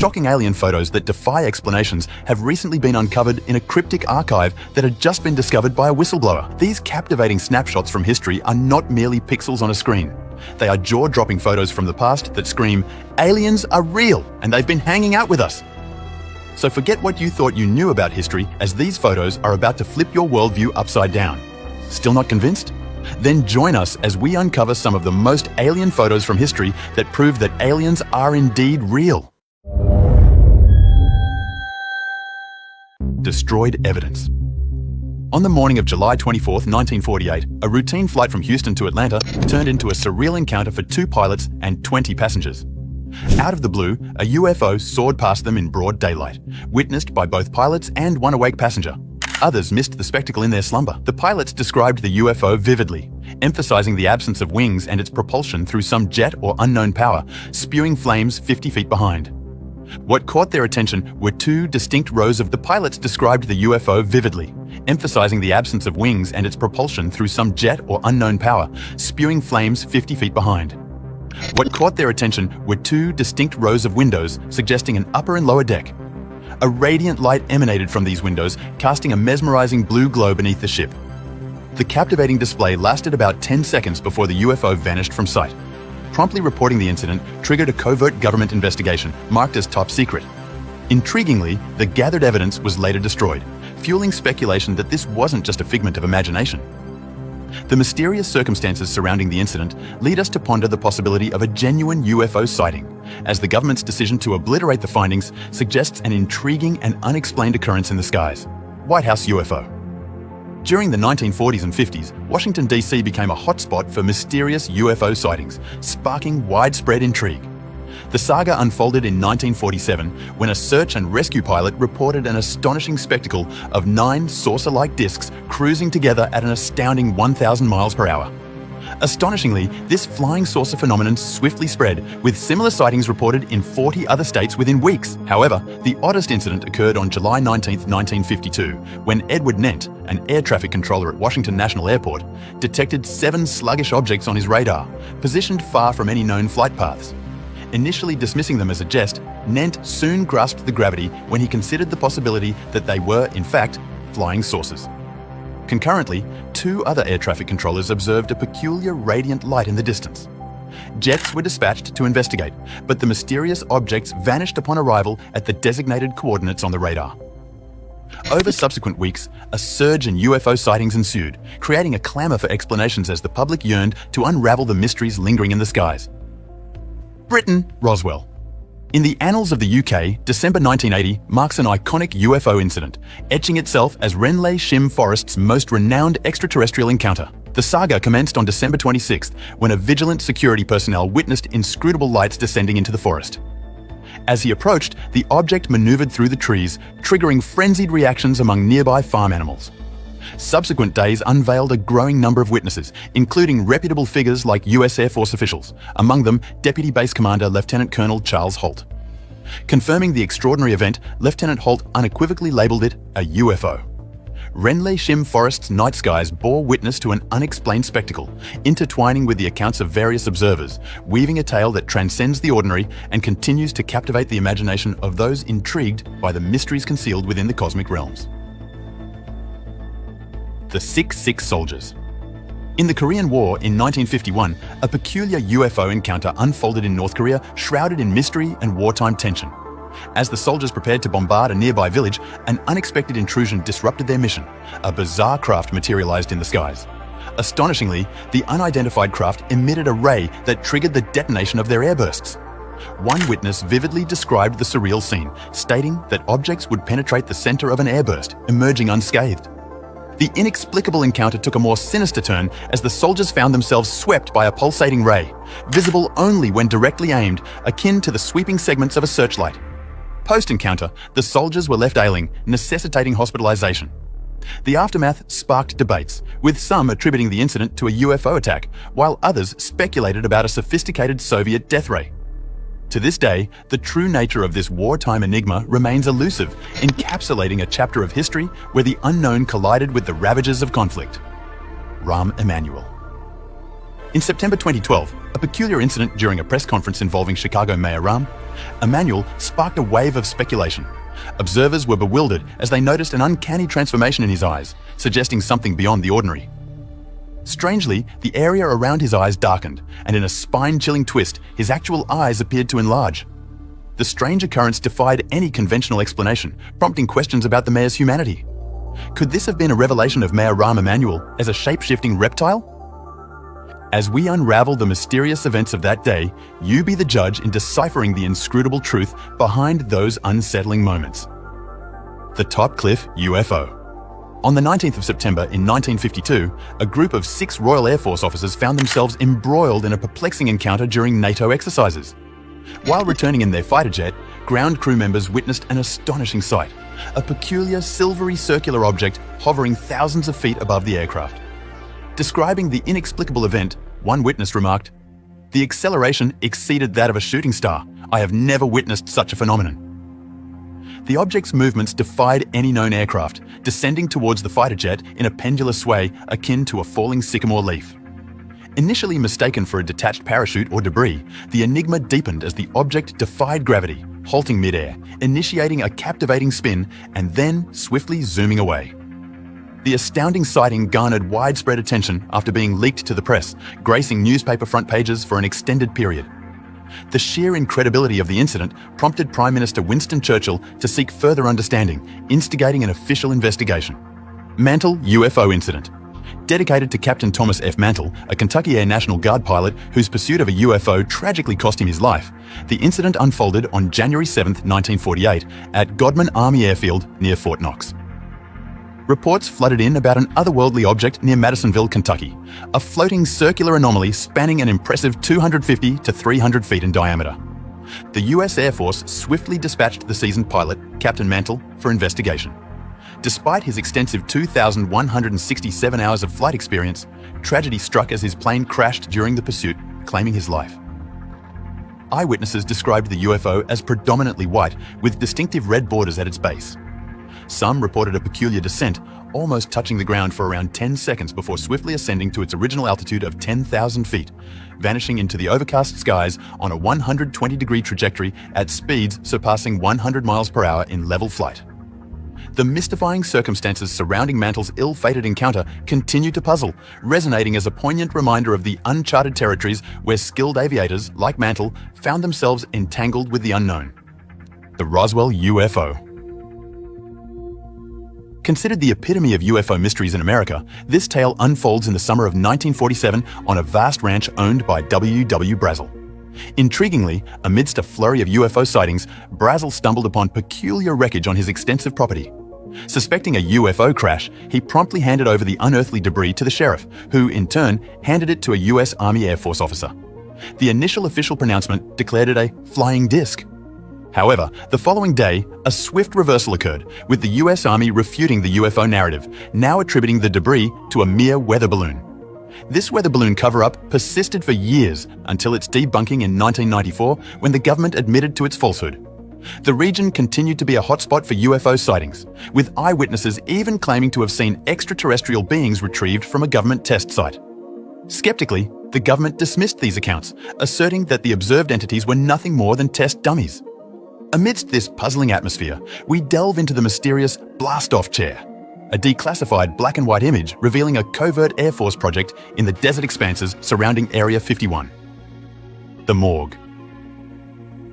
Shocking alien photos that defy explanations have recently been uncovered in a cryptic archive that had just been discovered by a whistleblower. These captivating snapshots from history are not merely pixels on a screen. They are jaw-dropping photos from the past that scream, "Aliens are real, and they've been hanging out with us." So forget what you thought you knew about history, as these photos are about to flip your worldview upside down. Still not convinced? Then join us as we uncover some of the most alien photos from history that prove that aliens are indeed real. Destroyed evidence. On the morning of July 24, 1948, a routine flight from Houston to Atlanta turned into a surreal encounter for 2 pilots and 20 passengers. Out of the blue, a UFO soared past them in broad daylight, witnessed by both pilots and one awake passenger. Others missed the spectacle in their slumber. The pilots described the UFO vividly, emphasizing the absence of wings and its propulsion through some jet or unknown power, spewing flames 50 feet behind. What caught their attention were 2 distinct rows of the pilots described the UFO vividly, emphasizing the absence of wings and its propulsion through some jet or unknown power, spewing flames 50 feet behind. What caught their attention were 2 distinct rows of windows suggesting an upper and lower deck. A radiant light emanated from these windows, casting a mesmerizing blue glow beneath the ship. The captivating display lasted about 10 seconds before the UFO vanished from sight. Promptly reporting the incident triggered a covert government investigation, marked as top secret. Intriguingly, the gathered evidence was later destroyed, fueling speculation that this wasn't just a figment of imagination. The mysterious circumstances surrounding the incident lead us to ponder the possibility of a genuine UFO sighting, as the government's decision to obliterate the findings suggests an intriguing and unexplained occurrence in the skies. White House UFO. During the 1940s and 50s, Washington, D.C. became a hotspot for mysterious UFO sightings, sparking widespread intrigue. The saga unfolded in 1947 when a search and rescue pilot reported an astonishing spectacle of 9 saucer-like discs cruising together at an astounding 1,000 miles per hour. Astonishingly, this flying saucer phenomenon swiftly spread, with similar sightings reported in 40 other states within weeks. However, the oddest incident occurred on July 19, 1952, when Edward Nent, an air traffic controller at Washington National Airport, detected 7 sluggish objects on his radar, positioned far from any known flight paths. Initially dismissing them as a jest, Nent soon grasped the gravity when he considered the possibility that they were, in fact, flying saucers. Concurrently, 2 other air traffic controllers observed a peculiar radiant light in the distance. Jets were dispatched to investigate, but the mysterious objects vanished upon arrival at the designated coordinates on the radar. Over subsequent weeks, a surge in UFO sightings ensued, creating a clamor for explanations as the public yearned to unravel the mysteries lingering in the skies. Britain, Roswell. In the annals of the UK, December 1980 marks an iconic UFO incident, etching itself as Renleigh Shim Forest's most renowned extraterrestrial encounter. The saga commenced on December 26th, when a vigilant security personnel witnessed inscrutable lights descending into the forest. As he approached, the object maneuvered through the trees, triggering frenzied reactions among nearby farm animals. Subsequent days unveiled a growing number of witnesses, including reputable figures like US Air Force officials, among them Deputy Base Commander Lieutenant Colonel Charles Holt. Confirming the extraordinary event, Lieutenant Holt unequivocally labeled it a UFO. Renleigh Shim Forest's night skies bore witness to an unexplained spectacle, intertwining with the accounts of various observers, weaving a tale that transcends the ordinary and continues to captivate the imagination of those intrigued by the mysteries concealed within the cosmic realms. The 6-6 Soldiers. In the Korean War in 1951, a peculiar UFO encounter unfolded in North Korea, shrouded in mystery and wartime tension. As the soldiers prepared to bombard a nearby village, an unexpected intrusion disrupted their mission. A bizarre craft materialized in the skies. Astonishingly, the unidentified craft emitted a ray that triggered the detonation of their airbursts. One witness vividly described the surreal scene, stating that objects would penetrate the center of an airburst, emerging unscathed. The inexplicable encounter took a more sinister turn as the soldiers found themselves swept by a pulsating ray, visible only when directly aimed, akin to the sweeping segments of a searchlight. Post-encounter, the soldiers were left ailing, necessitating hospitalization. The aftermath sparked debates, with some attributing the incident to a UFO attack, while others speculated about a sophisticated Soviet death ray. To this day, the true nature of this wartime enigma remains elusive, encapsulating a chapter of history where the unknown collided with the ravages of conflict. Rahm Emanuel. In September 2012, a peculiar incident during a press conference involving Chicago Mayor Rahm Emmanuel sparked a wave of speculation. Observers were bewildered as they noticed an uncanny transformation in his eyes, suggesting something beyond the ordinary. Strangely, the area around his eyes darkened, and in a spine-chilling twist, his actual eyes appeared to enlarge. The strange occurrence defied any conventional explanation, prompting questions about the mayor's humanity. Could this have been a revelation of Mayor Rahm Emanuel as a shape-shifting reptile? As we unravel the mysterious events of that day, you be the judge in deciphering the inscrutable truth behind those unsettling moments. The Top Cliff UFO. On the 19th of September in 1952, a group of 6 Royal Air Force officers found themselves embroiled in a perplexing encounter during NATO exercises. While returning in their fighter jet, ground crew members witnessed an astonishing sight, a peculiar silvery circular object hovering thousands of feet above the aircraft. Describing the inexplicable event, one witness remarked, "The acceleration exceeded that of a shooting star. I have never witnessed such a phenomenon." The object's movements defied any known aircraft, descending towards the fighter jet in a pendular sway akin to a falling sycamore leaf. Initially mistaken for a detached parachute or debris, the enigma deepened as the object defied gravity, halting midair, initiating a captivating spin, and then swiftly zooming away. The astounding sighting garnered widespread attention after being leaked to the press, gracing newspaper front pages for an extended period. The sheer incredibility of the incident prompted Prime Minister Winston Churchill to seek further understanding, instigating an official investigation. Mantle UFO Incident. Dedicated to Captain Thomas F. Mantle, a Kentucky Air National Guard pilot whose pursuit of a UFO tragically cost him his life, the incident unfolded on January 7, 1948, at Godman Army Airfield near Fort Knox. Reports flooded in about an otherworldly object near Madisonville, Kentucky, a floating circular anomaly spanning an impressive 250 to 300 feet in diameter. The US Air Force swiftly dispatched the seasoned pilot, Captain Mantle, for investigation. Despite his extensive 2,167 hours of flight experience, tragedy struck as his plane crashed during the pursuit, claiming his life. Eyewitnesses described the UFO as predominantly white, with distinctive red borders at its base. Some reported a peculiar descent, almost touching the ground for around 10 seconds before swiftly ascending to its original altitude of 10,000 feet, vanishing into the overcast skies on a 120-degree trajectory at speeds surpassing 100 miles per hour in level flight. The mystifying circumstances surrounding Mantle's ill-fated encounter continue to puzzle, resonating as a poignant reminder of the uncharted territories where skilled aviators, like Mantle, found themselves entangled with the unknown. The Roswell UFO. Considered the epitome of UFO mysteries in America, this tale unfolds in the summer of 1947 on a vast ranch owned by W. Brazel. Intriguingly, amidst a flurry of UFO sightings, Brazel stumbled upon peculiar wreckage on his extensive property. Suspecting a UFO crash, he promptly handed over the unearthly debris to the sheriff, who, in turn, handed it to a US Army Air Force officer. The initial official pronouncement declared it a flying disc. However, the following day, a swift reversal occurred, with the US Army refuting the UFO narrative, now attributing the debris to a mere weather balloon. This weather balloon cover-up persisted for years until its debunking in 1994, when the government admitted to its falsehood. The region continued to be a hotspot for UFO sightings, with eyewitnesses even claiming to have seen extraterrestrial beings retrieved from a government test site. Skeptically, the government dismissed these accounts, asserting that the observed entities were nothing more than test dummies. Amidst this puzzling atmosphere, we delve into the mysterious blast-off chair, a declassified black and white image revealing a covert Air Force project in the desert expanses surrounding Area 51. The morgue.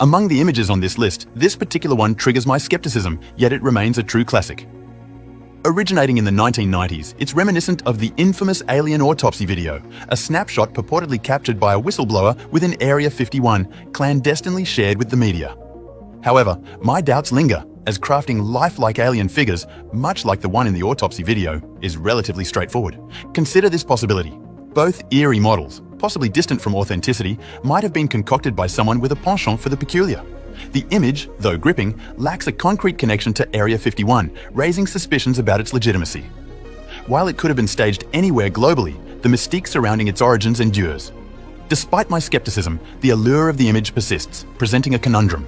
Among the images on this list, this particular one triggers my skepticism, yet it remains a true classic. Originating in the 1990s, it's reminiscent of the infamous alien autopsy video, a snapshot purportedly captured by a whistleblower within Area 51, clandestinely shared with the media. However, my doubts linger, as crafting lifelike alien figures, much like the one in the autopsy video, is relatively straightforward. Consider this possibility. Both eerie models, possibly distant from authenticity, might have been concocted by someone with a penchant for the peculiar. The image, though gripping, lacks a concrete connection to Area 51, raising suspicions about its legitimacy. While it could have been staged anywhere globally, the mystique surrounding its origins endures. Despite my skepticism, the allure of the image persists, presenting a conundrum.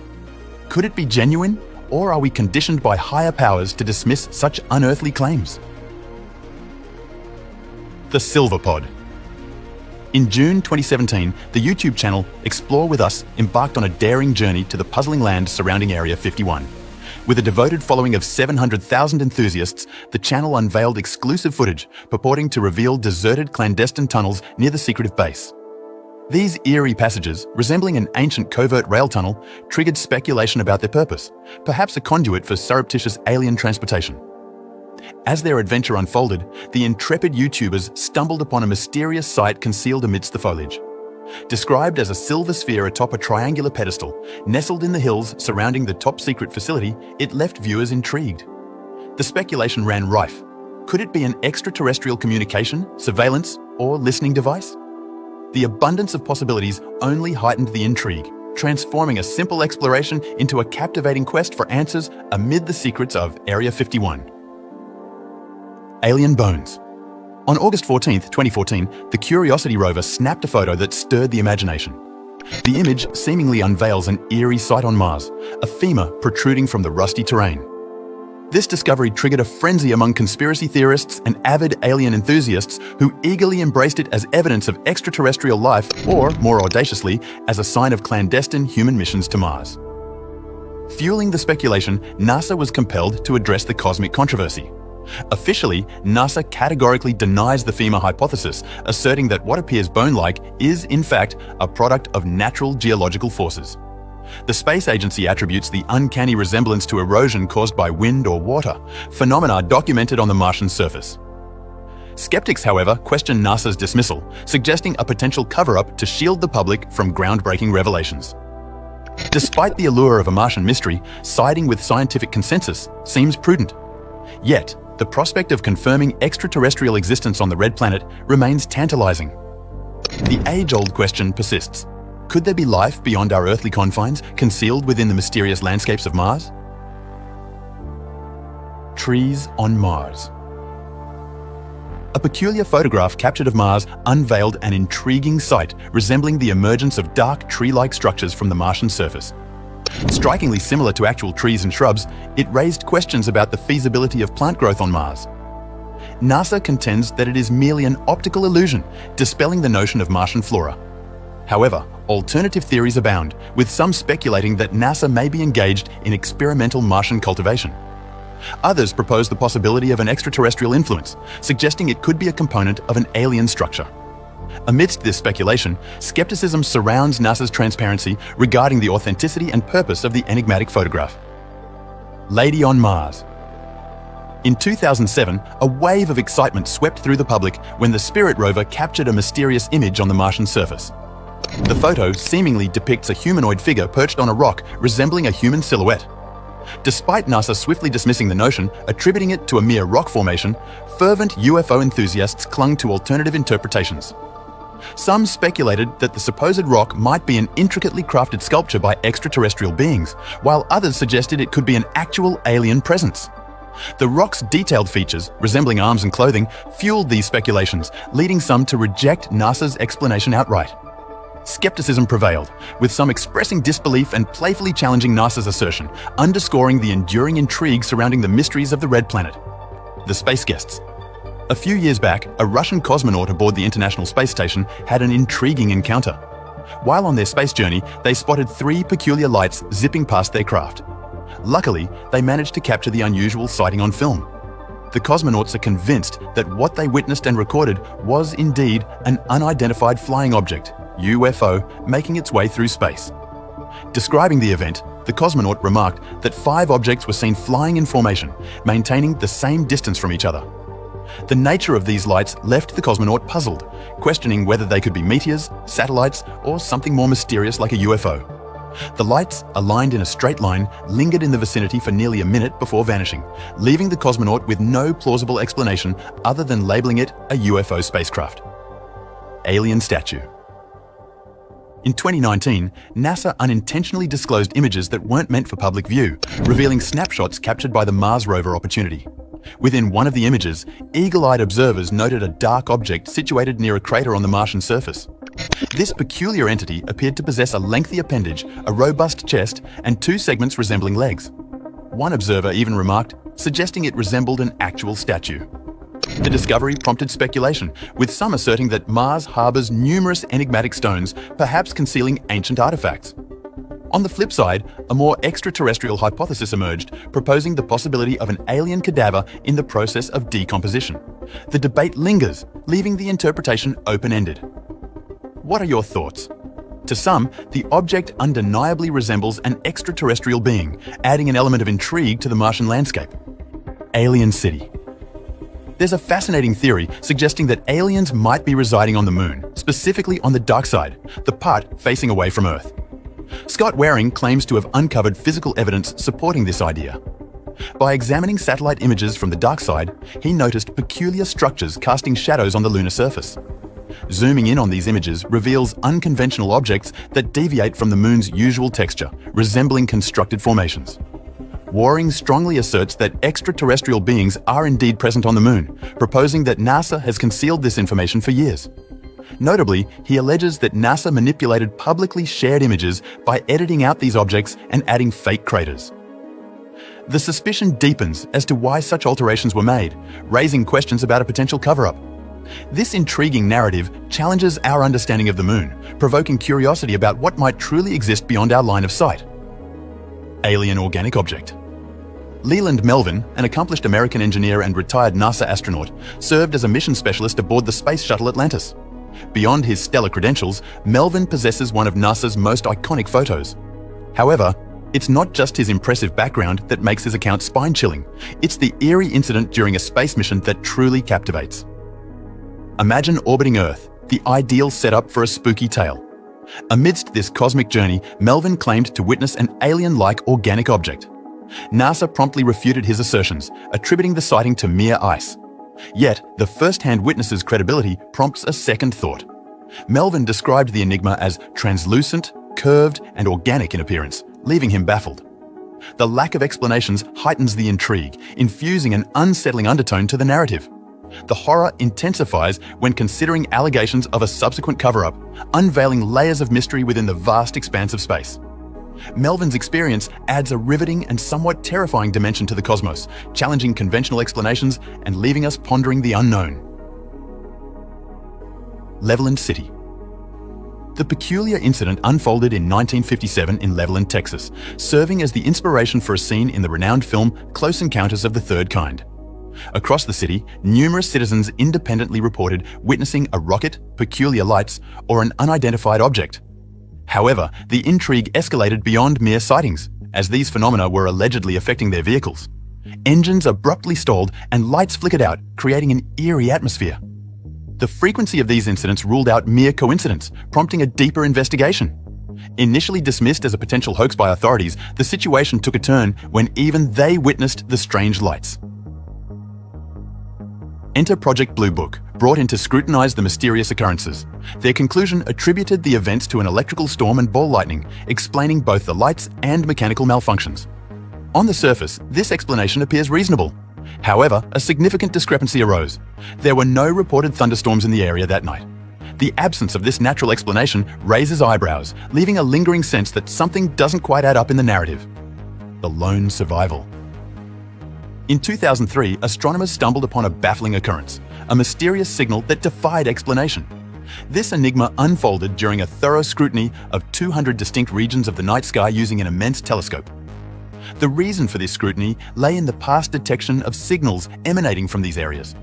Could it be genuine, or are we conditioned by higher powers to dismiss such unearthly claims? The Silver Pod. In June 2017, the YouTube channel Explore With Us embarked on a daring journey to the puzzling land surrounding Area 51. With a devoted following of 700,000 enthusiasts, the channel unveiled exclusive footage purporting to reveal deserted clandestine tunnels near the secretive base. These eerie passages, resembling an ancient covert rail tunnel, triggered speculation about their purpose, perhaps a conduit for surreptitious alien transportation. As their adventure unfolded, the intrepid YouTubers stumbled upon a mysterious site concealed amidst the foliage. Described as a silver sphere atop a triangular pedestal, nestled in the hills surrounding the top-secret facility, it left viewers intrigued. The speculation ran rife. Could it be an extraterrestrial communication, surveillance, or listening device? The abundance of possibilities only heightened the intrigue, transforming a simple exploration into a captivating quest for answers amid the secrets of Area 51. Alien bones. On August 14, 2014, the Curiosity rover snapped a photo that stirred the imagination. The image seemingly unveils an eerie sight on Mars, a femur protruding from the rusty terrain. This discovery triggered a frenzy among conspiracy theorists and avid alien enthusiasts who eagerly embraced it as evidence of extraterrestrial life or, more audaciously, as a sign of clandestine human missions to Mars. Fueling the speculation, NASA was compelled to address the cosmic controversy. Officially, NASA categorically denies the femur hypothesis, asserting that what appears bone-like is, in fact, a product of natural geological forces. The space agency attributes the uncanny resemblance to erosion caused by wind or water, phenomena documented on the Martian surface. Skeptics, however, question NASA's dismissal, suggesting a potential cover-up to shield the public from groundbreaking revelations. Despite the allure of a Martian mystery, siding with scientific consensus seems prudent. Yet, the prospect of confirming extraterrestrial existence on the Red Planet remains tantalizing. The age-old question persists. Could there be life beyond our earthly confines, concealed within the mysterious landscapes of Mars? Trees on Mars. A peculiar photograph captured of Mars unveiled an intriguing sight resembling the emergence of dark tree-like structures from the Martian surface. Strikingly similar to actual trees and shrubs, it raised questions about the feasibility of plant growth on Mars. NASA contends that it is merely an optical illusion, dispelling the notion of Martian flora. However, alternative theories abound, with some speculating that NASA may be engaged in experimental Martian cultivation. Others propose the possibility of an extraterrestrial influence, suggesting it could be a component of an alien structure. Amidst this speculation, skepticism surrounds NASA's transparency regarding the authenticity and purpose of the enigmatic photograph. Lady on Mars. In 2007, a wave of excitement swept through the public when the Spirit rover captured a mysterious image on the Martian surface. The photo seemingly depicts a humanoid figure perched on a rock resembling a human silhouette. Despite NASA swiftly dismissing the notion, attributing it to a mere rock formation, fervent UFO enthusiasts clung to alternative interpretations. Some speculated that the supposed rock might be an intricately crafted sculpture by extraterrestrial beings, while others suggested it could be an actual alien presence. The rock's detailed features, resembling arms and clothing, fueled these speculations, leading some to reject NASA's explanation outright. Skepticism prevailed, with some expressing disbelief and playfully challenging NASA's assertion, underscoring the enduring intrigue surrounding the mysteries of the Red Planet. The space guests. A few years back, a Russian cosmonaut aboard the International Space Station had an intriguing encounter. While on their space journey, they spotted 3 peculiar lights zipping past their craft. Luckily, they managed to capture the unusual sighting on film. The cosmonauts are convinced that what they witnessed and recorded was indeed an unidentified flying object, UFO, making its way through space. Describing the event, the cosmonaut remarked that 5 objects were seen flying in formation, maintaining the same distance from each other. The nature of these lights left the cosmonaut puzzled, questioning whether they could be meteors, satellites, or something more mysterious like a UFO. The lights, aligned in a straight line, lingered in the vicinity for nearly a minute before vanishing, leaving the cosmonaut with no plausible explanation other than labeling it a UFO spacecraft. Alien statue. In 2019, NASA unintentionally disclosed images that weren't meant for public view, revealing snapshots captured by the Mars rover Opportunity. Within one of the images, eagle-eyed observers noted a dark object situated near a crater on the Martian surface. This peculiar entity appeared to possess a lengthy appendage, a robust chest, and 2 segments resembling legs. One observer even remarked, suggesting it resembled an actual statue. The discovery prompted speculation, with some asserting that Mars harbors numerous enigmatic stones, perhaps concealing ancient artifacts. On the flip side, a more extraterrestrial hypothesis emerged, proposing the possibility of an alien cadaver in the process of decomposition. The debate lingers, leaving the interpretation open-ended. What are your thoughts? To some, the object undeniably resembles an extraterrestrial being, adding an element of intrigue to the Martian landscape. Alien City. There's a fascinating theory suggesting that aliens might be residing on the Moon, specifically on the dark side, the part facing away from Earth. Scott Waring claims to have uncovered physical evidence supporting this idea. By examining satellite images from the dark side, he noticed peculiar structures casting shadows on the lunar surface. Zooming in on these images reveals unconventional objects that deviate from the Moon's usual texture, resembling constructed formations. Waring strongly asserts that extraterrestrial beings are indeed present on the Moon, proposing that NASA has concealed this information for years. Notably, he alleges that NASA manipulated publicly shared images by editing out these objects and adding fake craters. The suspicion deepens as to why such alterations were made, raising questions about a potential cover-up. This intriguing narrative challenges our understanding of the Moon, provoking curiosity about what might truly exist beyond our line of sight. Alien organic object. Leland Melvin, an accomplished American engineer and retired NASA astronaut, served as a mission specialist aboard the Space Shuttle Atlantis. Beyond his stellar credentials, Melvin possesses one of NASA's most iconic photos. However, it's not just his impressive background that makes his account spine-chilling. It's the eerie incident during a space mission that truly captivates. Imagine orbiting Earth, the ideal setup for a spooky tale. Amidst this cosmic journey, Melvin claimed to witness an alien-like organic object. NASA promptly refuted his assertions, attributing the sighting to mere ice. Yet, the first-hand witness's credibility prompts a second thought. Melvin described the enigma as translucent, curved, and organic in appearance, leaving him baffled. The lack of explanations heightens the intrigue, infusing an unsettling undertone to the narrative. The horror intensifies when considering allegations of a subsequent cover-up, unveiling layers of mystery within the vast expanse of space. Melvin's experience adds a riveting and somewhat terrifying dimension to the cosmos, challenging conventional explanations and leaving us pondering the unknown. Levelland City. The peculiar incident unfolded in 1957 in Levelland, Texas, serving as the inspiration for a scene in the renowned film Close Encounters of the Third Kind. Across the city, numerous citizens independently reported witnessing a rocket, peculiar lights, or an unidentified object. However, the intrigue escalated beyond mere sightings, as these phenomena were allegedly affecting their vehicles. Engines abruptly stalled and lights flickered out, creating an eerie atmosphere. The frequency of these incidents ruled out mere coincidence, prompting a deeper investigation. Initially dismissed as a potential hoax by authorities, the situation took a turn when even they witnessed the strange lights. Enter Project Blue Book, brought in to scrutinize the mysterious occurrences. Their conclusion attributed the events to an electrical storm and ball lightning, explaining both the lights and mechanical malfunctions. On the surface, this explanation appears reasonable. However, a significant discrepancy arose. There were no reported thunderstorms in the area that night. The absence of this natural explanation raises eyebrows, leaving a lingering sense that something doesn't quite add up in the narrative. The lone survival. In 2003, astronomers stumbled upon a baffling occurrence, a mysterious signal that defied explanation. This enigma unfolded during a thorough scrutiny of 200 distinct regions of the night sky using an immense telescope. The reason for this scrutiny lay in the past detection of signals emanating from these areas.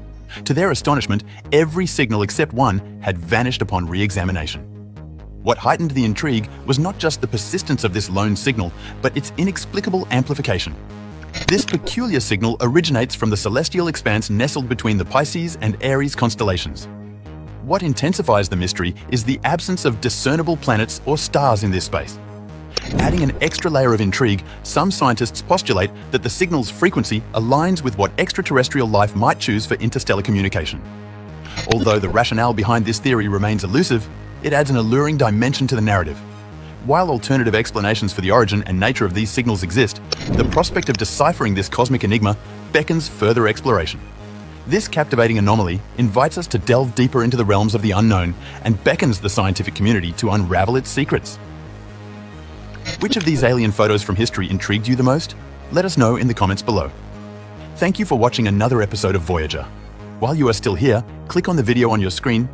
To their astonishment, every signal except one had vanished upon re-examination. What heightened the intrigue was not just the persistence of this lone signal, but its inexplicable amplification. This peculiar signal originates from the celestial expanse nestled between the Pisces and Aries constellations. What intensifies the mystery is the absence of discernible planets or stars in this space. Adding an extra layer of intrigue, some scientists postulate that the signal's frequency aligns with what extraterrestrial life might choose for interstellar communication. Although the rationale behind this theory remains elusive, it adds an alluring dimension to the narrative. While alternative explanations for the origin and nature of these signals exist, the prospect of deciphering this cosmic enigma beckons further exploration. This captivating anomaly invites us to delve deeper into the realms of the unknown and beckons the scientific community to unravel its secrets. Which of these alien photos from history intrigued you the most? Let us know in the comments below. Thank you for watching another episode of Voyager. While you are still here, click on the video on your screen